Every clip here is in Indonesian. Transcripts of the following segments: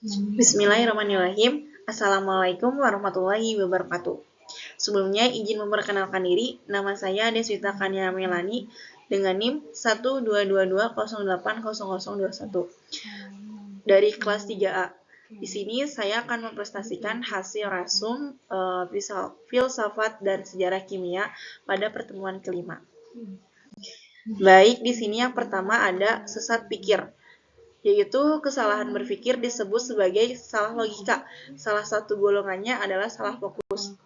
Bismillahirrahmanirrahim. Assalamualaikum warahmatullahi wabarakatuh. Sebelumnya izin memperkenalkan diri, nama saya Deswita Kania Melani dengan NIM 12220800021 dari kelas 3A. Di sini saya akan mempresentasikan hasil rasum filsafat dan sejarah kimia pada pertemuan kelima. Baik, di sini yang pertama ada sesat pikir, yaitu kesalahan berpikir disebut sebagai salah logika. Salah satu golongannya adalah salah fokus.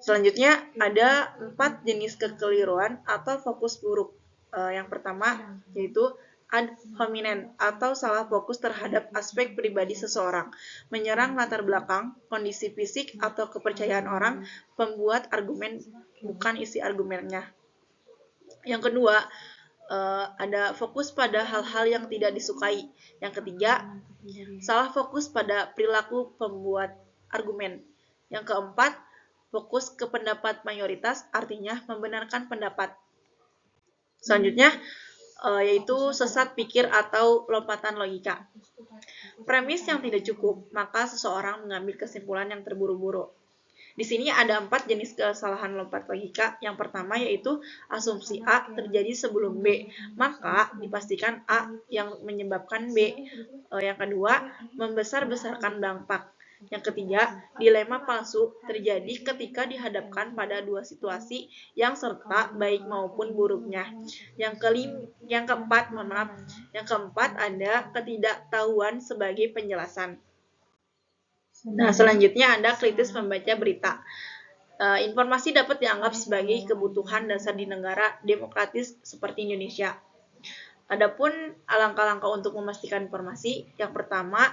Selanjutnya ada 4 jenis kekeliruan atau fokus buruk. Yang pertama yaitu ad hominem atau salah fokus terhadap aspek pribadi seseorang, menyerang latar belakang, kondisi fisik atau kepercayaan orang, pembuat argumen bukan isi argumennya. Yang kedua, ada fokus pada hal-hal yang tidak disukai. Yang ketiga, salah fokus pada perilaku pembuat argumen. Yang keempat, fokus ke pendapat mayoritas, artinya membenarkan pendapat. Selanjutnya, yaitu sesat pikir atau lompatan logika. Premis yang tidak cukup, maka seseorang mengambil kesimpulan yang terburu-buru. Di sini ada 4 jenis kesalahan lompat logika. Yang pertama yaitu asumsi A terjadi sebelum B, maka dipastikan A yang menyebabkan B. Yang kedua, membesar-besarkan dampak. Yang ketiga, dilema palsu terjadi ketika dihadapkan pada dua situasi yang serta baik maupun buruknya. Yang keempat ada ketidaktahuan sebagai penjelasan. Nah, selanjutnya ada kritis membaca berita. Informasi dapat dianggap sebagai kebutuhan dasar di negara demokratis seperti Indonesia. Adapun langkah-langkah untuk memastikan informasi, yang pertama,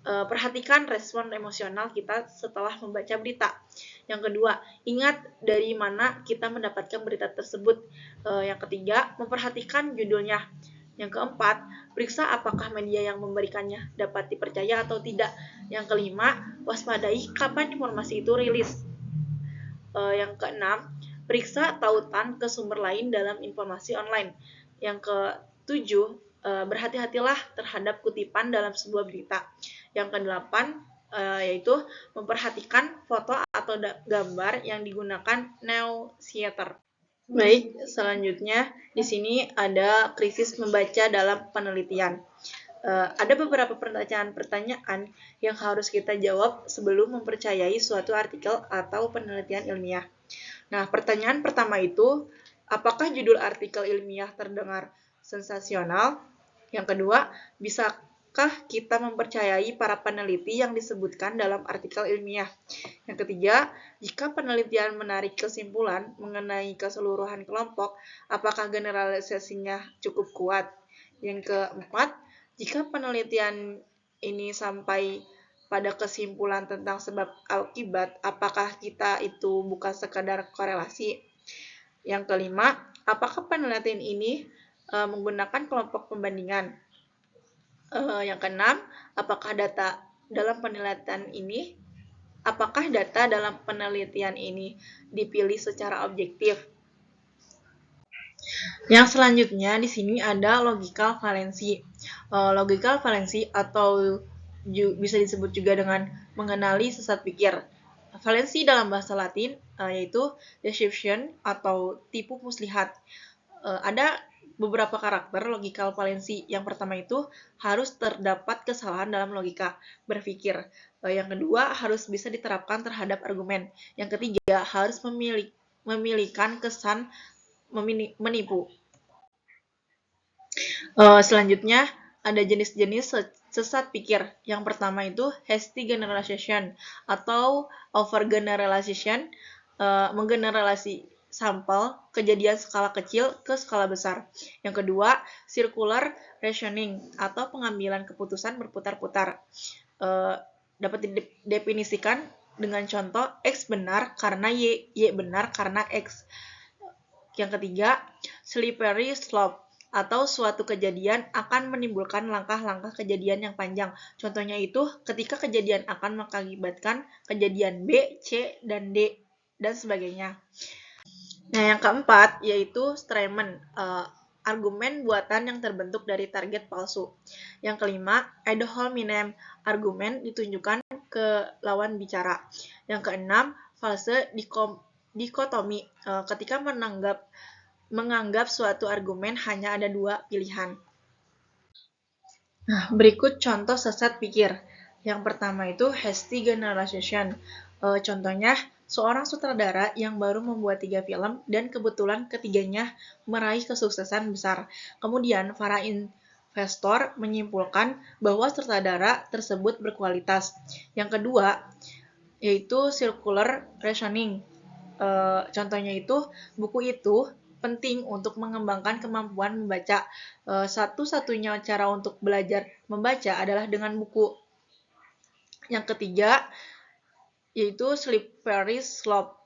perhatikan respon emosional kita setelah membaca berita. Yang kedua, ingat dari mana kita mendapatkan berita tersebut. Yang ketiga, memperhatikan judulnya. Yang keempat, periksa apakah media yang memberikannya dapat dipercaya atau tidak. Yang kelima, waspadai kapan informasi itu rilis. Yang keenam, periksa tautan ke sumber lain dalam informasi online. Yang ketujuh, berhati-hatilah terhadap kutipan dalam sebuah berita. Yang kedelapan, yaitu memperhatikan foto atau gambar yang digunakan News-Theater. Baik, selanjutnya di sini ada krisis membaca dalam penelitian. Ada beberapa pertanyaan yang harus kita jawab sebelum mempercayai suatu artikel atau penelitian ilmiah. Nah, pertanyaan pertama itu, apakah judul artikel ilmiah terdengar sensasional? Yang kedua, bisakah kita mempercayai para peneliti yang disebutkan dalam artikel ilmiah? Yang ketiga, jika penelitian menarik kesimpulan mengenai keseluruhan kelompok, apakah generalisasinya cukup kuat? Yang keempat, jika penelitian ini sampai pada kesimpulan tentang sebab akibat, apakah kita itu bukan sekadar korelasi? Yang kelima, apakah penelitian ini menggunakan kelompok pembandingan? Yang keenam, apakah data dalam penelitian ini dipilih secara objektif? Yang selanjutnya di sini ada logical valensi. Logical valensi atau bisa disebut juga dengan mengenali sesat pikir. Valensi dalam bahasa Latin yaitu deception atau tipu muslihat. Ada beberapa karakter logical valensi. Yang pertama itu harus terdapat kesalahan dalam logika berpikir. Yang kedua harus bisa diterapkan terhadap argumen. Yang ketiga harus memiliki kesan menipu. Selanjutnya ada jenis-jenis sesat pikir. Yang pertama itu hasty generalization atau overgeneralization, menggeneralisasi sampel kejadian skala kecil ke skala besar. Yang kedua, circular reasoning atau pengambilan keputusan berputar-putar. Dapat didefinisikan dengan contoh X benar karena Y benar karena X. Yang ketiga, slippery slope atau suatu kejadian akan menimbulkan langkah-langkah kejadian yang panjang. Contohnya itu ketika kejadian akan mengakibatkan kejadian B, C, dan D, dan sebagainya. Nah, yang keempat yaitu Strayman argumen buatan yang terbentuk dari target palsu. Yang kelima, ad hominem, argumen ditunjukkan ke lawan bicara. Yang keenam, false dikotomi, ketika menganggap suatu argumen hanya ada dua pilihan. Nah, berikut contoh sesat pikir. Yang pertama itu hasty generalization. Contohnya, seorang sutradara yang baru membuat 3 film dan kebetulan ketiganya meraih kesuksesan besar. Kemudian, para investor menyimpulkan bahwa sutradara tersebut berkualitas. Yang kedua, yaitu circular reasoning. Contohnya itu, buku itu penting untuk mengembangkan kemampuan membaca. Satu-satunya cara untuk belajar membaca adalah dengan buku. Yang ketiga, yaitu slippery slope.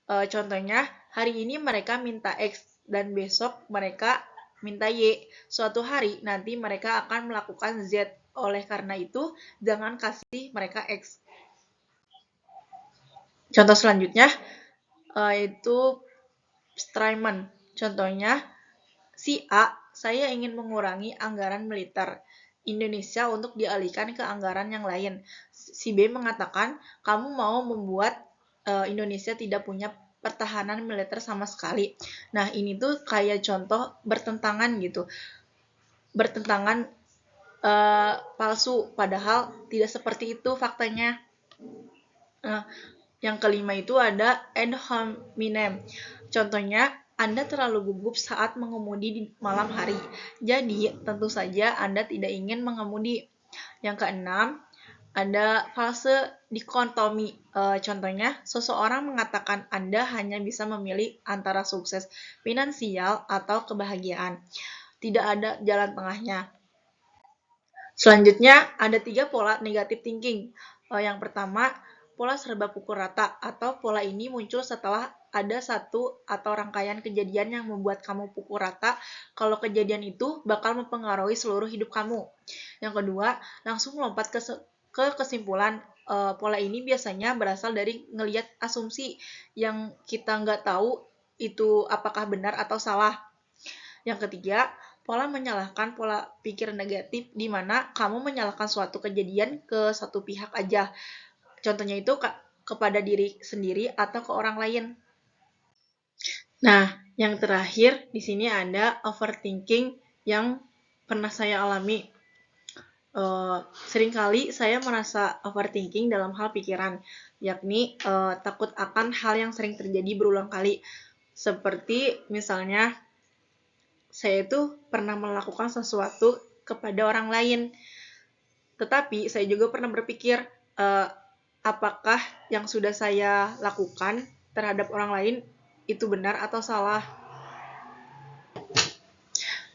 Contohnya, hari ini mereka minta X dan besok mereka minta Y. Suatu hari nanti mereka akan melakukan Z. Oleh karena itu, jangan kasih mereka X. Contoh selanjutnya, yaitu Strayman. Contohnya, si A, saya ingin mengurangi anggaran militer Indonesia untuk dialihkan ke anggaran yang lain. Si B mengatakan, kamu mau membuat Indonesia tidak punya pertahanan militer sama sekali. Nah, ini tuh kayak contoh bertentangan gitu. Bertentangan palsu, padahal tidak seperti itu faktanya. Yang kelima itu ada ad hominem. Contohnya, Anda terlalu gugup saat mengemudi di malam hari. Jadi, tentu saja Anda tidak ingin mengemudi. Yang keenam, ada false dikotomi. Contohnya, seseorang mengatakan Anda hanya bisa memilih antara sukses finansial atau kebahagiaan. Tidak ada jalan tengahnya. Selanjutnya, ada 3 pola negative thinking. Yang pertama, pola serba pukul rata, atau pola ini muncul setelah ada satu atau rangkaian kejadian yang membuat kamu pukul rata, kalau kejadian itu bakal mempengaruhi seluruh hidup kamu. Yang kedua, langsung lompat ke kesimpulan. Pola ini biasanya berasal dari ngelihat asumsi yang kita nggak tahu itu apakah benar atau salah. Yang ketiga, pola menyalahkan pola pikir negatif, di mana kamu menyalahkan suatu kejadian ke satu pihak aja. Contohnya itu kepada diri sendiri atau ke orang lain. Nah, yang terakhir di sini ada overthinking yang pernah saya alami. Seringkali saya merasa overthinking dalam hal pikiran, yakni takut akan hal yang sering terjadi berulang kali. Seperti misalnya, saya itu pernah melakukan sesuatu kepada orang lain, tetapi saya juga pernah berpikir, apakah yang sudah saya lakukan terhadap orang lain itu benar atau salah.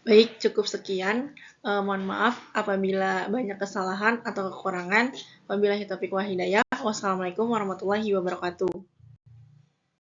Baik, cukup sekian. Mohon maaf apabila banyak kesalahan atau kekurangan. Wabillahi taufiq wal hidayah. Wassalamualaikum warahmatullahi wabarakatuh.